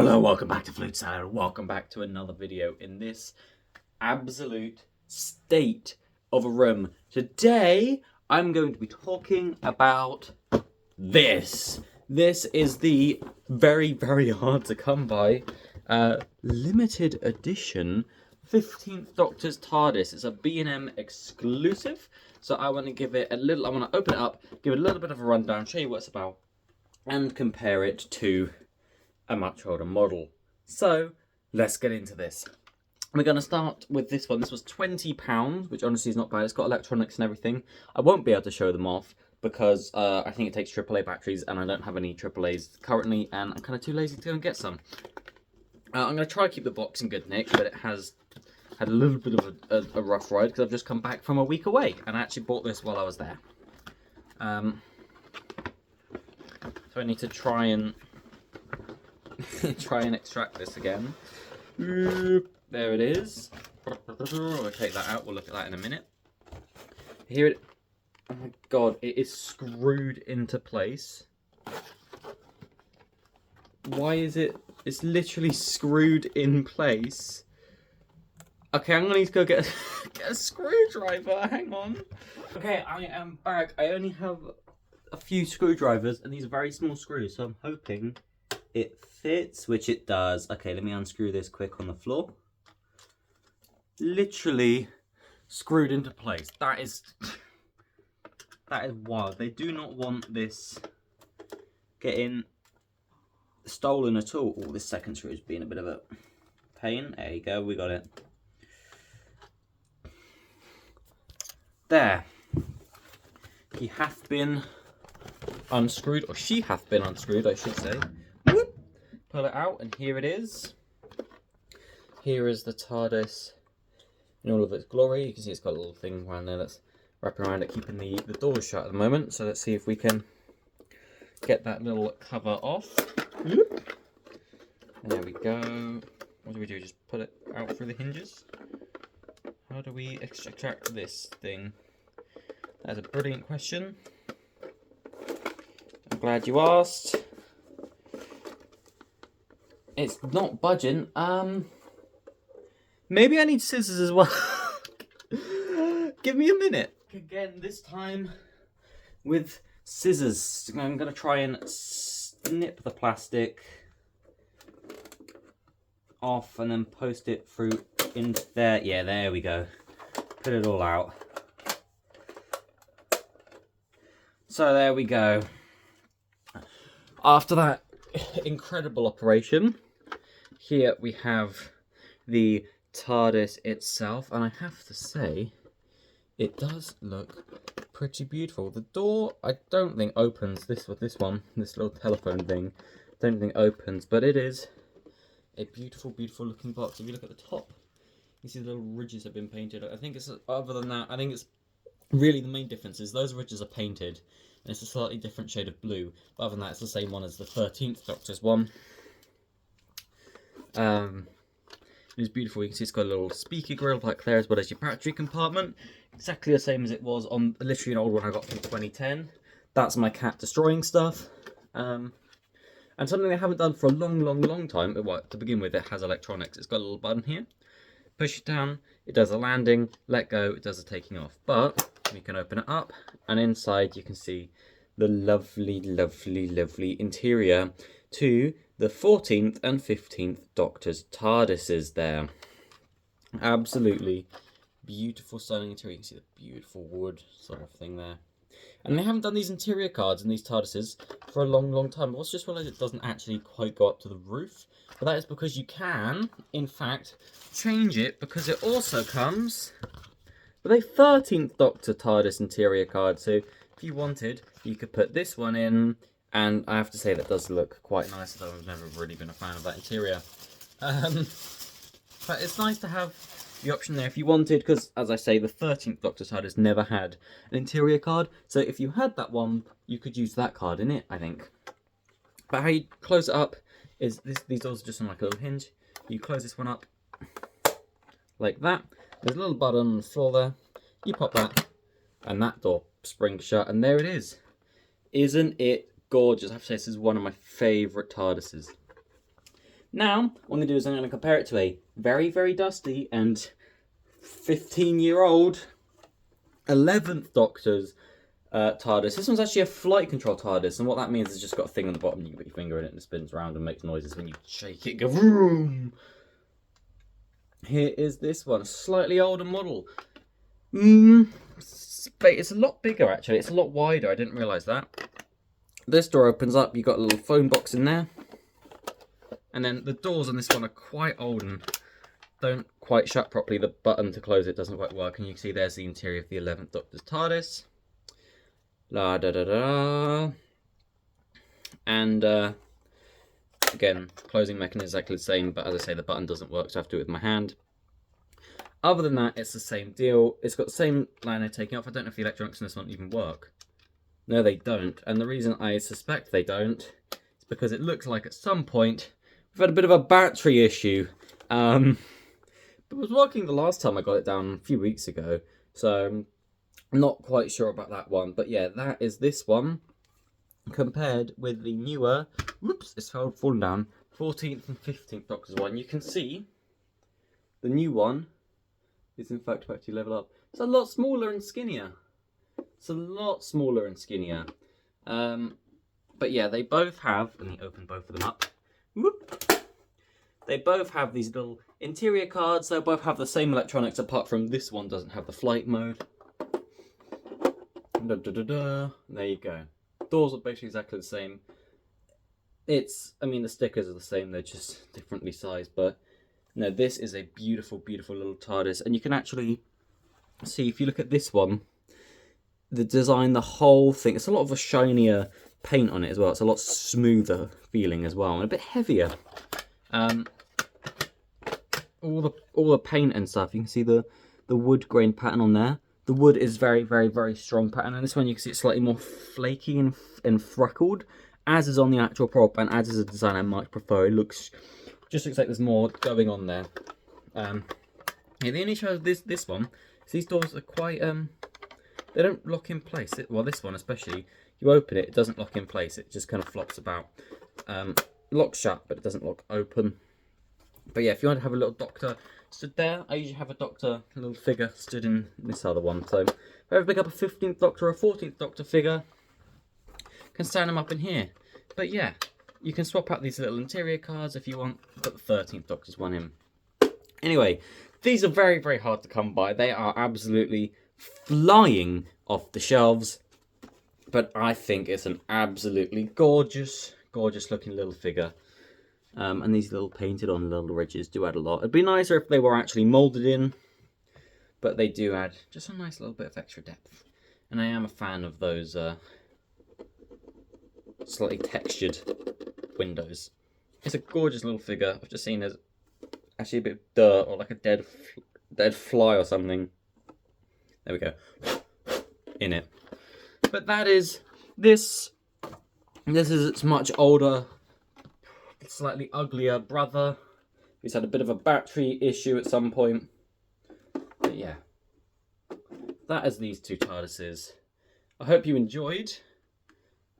Hello, welcome back to Flute Salad. Welcome back to another video in this absolute state of a room. Today, I'm going to be talking about this. This is the very, very hard to come by limited edition 15th Doctor's TARDIS. It's a B&M exclusive. So I want to give it a little, I want to open it up, give it a little bit of a rundown, show you what it's about, and compare it to a much older model. So let's get into this. We're going to start with this one. This was £20, which honestly is not bad. It's got electronics and everything. I won't be able to show them off because I think it takes AAA batteries and I don't have any AAAs currently, and I'm kind of too lazy to go and get some. I'm going to try to keep the box in good nick, but it has had a little bit of a rough ride because I've just come back from a week away, and I actually bought this while I was there. So I need to try and extract this again. There it is. I'll take that out. We'll look at that in a minute. Here it. Oh my god! It is screwed into place. Why is it? It's literally screwed in place. Okay, I'm gonna need to go get a screwdriver. Hang on. Okay, I am back. I only have a few screwdrivers, and these are very small screws, so I'm hoping it fits, which it does. Okay, let me unscrew this quick on the floor. Literally screwed into place. That is wild. They do not want this getting stolen at all. Oh, this second screw is being a bit of a pain. There you go, we got it. There. He hath been unscrewed, or she hath been unscrewed, I should say. Whoop. Pull it out, and here it is. Here is the TARDIS in all of its glory. You can see it's got a little thing around there that's wrapping around it, keeping the doors shut at the moment. So let's see if we can get that little cover off. Whoop. There we go. What do we do? Just pull it out through the hinges? How do we extract this thing? That's a brilliant question. I'm glad you asked. It's not budging. Maybe I need scissors as well. Give me a minute. Again, this time with scissors. I'm going to try and snip the plastic off and then post it through into there. Yeah, there we go. Put it all out. So there we go. After that incredible operation, here we have the TARDIS itself, and I have to say, it does look pretty beautiful. The door, I don't think opens. This little telephone thing, don't think opens, but it is a beautiful, beautiful looking box. If you look at the top, you see the little ridges have been painted. I think it's, other than that, I think it's really the main difference is those ridges are painted, and it's a slightly different shade of blue. But other than that, it's the same one as the 13th Doctor's one. It's beautiful. You can see it's got a little speaker grill like there, as well as your battery compartment. Exactly the same as it was on literally an old one I got from 2010. That's my cat destroying stuff. And something they haven't done for a long time. Well, to begin with, it has electronics. It's got a little button here. Push it down, it does a landing. Let go, it does a taking off. But we can open it up, and inside you can see the lovely, lovely, lovely interior to the 14th and 15th Doctor's TARDISes there. Absolutely beautiful stunning interior. You can see the beautiful wood sort of thing there. And they haven't done these interior cards in these TARDISes for a long time. I also just realised it doesn't actually quite go up to the roof. But that is because you can, in fact, change it, because it also comes with a 13th Doctor TARDIS interior card. So if you wanted, you could put this one in. And I have to say that does look quite nice, although I've never really been a fan of that interior. But it's nice to have the option there if you wanted, because, as I say, the 13th Doctor TARDIS never had an interior card. So if you had that one, you could use that card in it, I think. But how you close it up is these doors are just on like a little hinge. You close this one up like that. There's a little button on the floor there. You pop that, and that door springs shut, and there it is. Isn't it gorgeous? I have to say, this is one of my favourite TARDISes. Now, what I'm going to do is I'm going to compare it to a very, very dusty and 15-year-old 11th Doctor's TARDIS. This one's actually a flight control TARDIS, and what that means is it's just got a thing on the bottom, you can put your finger in it and it spins around and makes noises when you shake it, go vroom. Here is this one, a slightly older model. It's a lot bigger actually, it's a lot wider, I didn't realise that. This door opens up, you've got a little phone box in there. And then the doors on this one are quite old and don't quite shut properly. The button to close it doesn't quite work. And you can see there's the interior of the 11th Doctor's TARDIS. La da da da. And again, closing mechanism is exactly the same, but as I say, the button doesn't work, so I have to do it with my hand. Other than that, it's the same deal. It's got the same liner taking off. I don't know if the electronics in this one even work. No, they don't. And the reason I suspect they don't is because it looks like at some point we've had a bit of a battery issue. It was working the last time I got it down a few weeks ago, so I'm not quite sure about that one. But yeah, that is this one compared with the newer, whoops, it's fallen down, 14th and 15th Doctor's one. You can see the new one is in fact about to level up. It's a lot smaller and skinnier. It's a lot smaller and skinnier. But yeah, they both have, let me open both of them up. Whoop. They both have these little interior cards. They both have the same electronics, apart from this one doesn't have the flight mode. Da, da, da, da. There you go. Doors are basically exactly the same. I mean, the stickers are the same, they're just differently sized, but no, this is a beautiful, beautiful little TARDIS. And you can actually see, if you look at this one, the design, the whole thing, it's a lot of a shinier paint on it as well. It's a lot smoother feeling as well, and a bit heavier. All the paint and stuff, you can see the wood grain pattern on there. The wood is very, very, very strong pattern, and this one you can see it's slightly more flaky and freckled, as is on the actual prop, and as is a design I might prefer. It looks like there's more going on there. Yeah, the only issue with this one is these doors are quite they don't lock in place. Well, this one especially, you open it, it doesn't lock in place. It just kind of flops about. Locks shut, but it doesn't lock open. But yeah, if you want to have a little Doctor stood there, I usually have a Doctor, a little figure stood in this other one. So if I ever pick up a 15th Doctor or a 14th Doctor figure, can stand them up in here. But yeah, you can swap out these little interior cards if you want, put the 13th Doctor's one in. Anyway, these are very, very hard to come by. They are absolutely flying off the shelves. But I think it's an absolutely gorgeous, gorgeous looking little figure. And these little painted on little ridges do add a lot. It'd be nicer if they were actually moulded in, but they do add just a nice little bit of extra depth. And I am a fan of those slightly textured windows. It's a gorgeous little figure. I've just seen there's actually a bit of dirt or like a dead fly or something. There we go. In it. But that is this. This is its much older, slightly uglier brother. He's had a bit of a battery issue at some point. But yeah, that is these two TARDISes. I hope you enjoyed.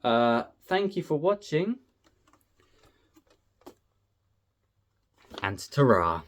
Thank you for watching. And ta-ra.